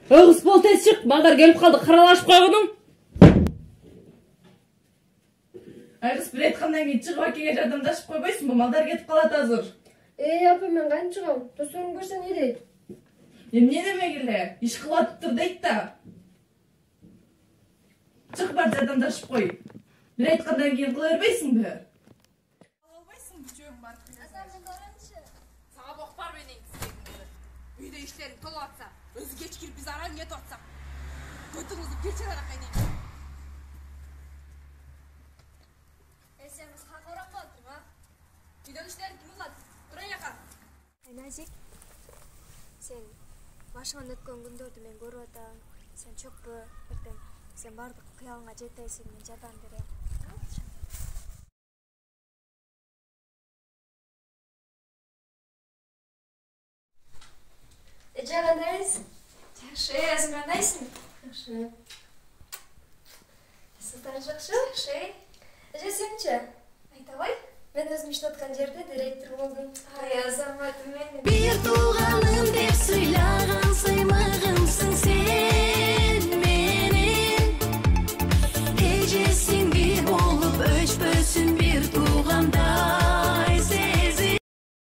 Öğüs bol tez çık. Malдар gelip kaldı. Karalaşıp koydun. Kız bir aytkandan keyin çıkıp akenge жардамдашып койбойсуңбу? Малдар кетип калат азыр. Апа, мен кантип чыгам? Досторум көрсө не дейт? Эмне демегиле? Иш кылатыптыр дейт да. Чык бар жардамдашып кой. Bir aytkandan keyin кыла бербейсиңби? Албайсың күчөң бар. Сага бок бар менен кисегиңди. Үйдө иштериң толуп атса, өзү кеч кирип биз аран кетип атсак. Көтүңүздү келчек аракка айнейин. Сен кызга карап калдың, а? Үйдөн иштериң ким кылат? Тура жака. Айназик, сен башыңан өткөн күндөрдү мен көрүп атам. Сен чөкпө, эртең сен бардык кыялыңа жетесиң, мен жардам берем. Эже кандайсың? Жакшы, өзүң кандайсың? Жакшы. Сыздар жакшы? Жакшы. Эже сенчи? Айта бай. Мен өзүм иштеп аткан жерде директор болдум. Ай, азаматым менин.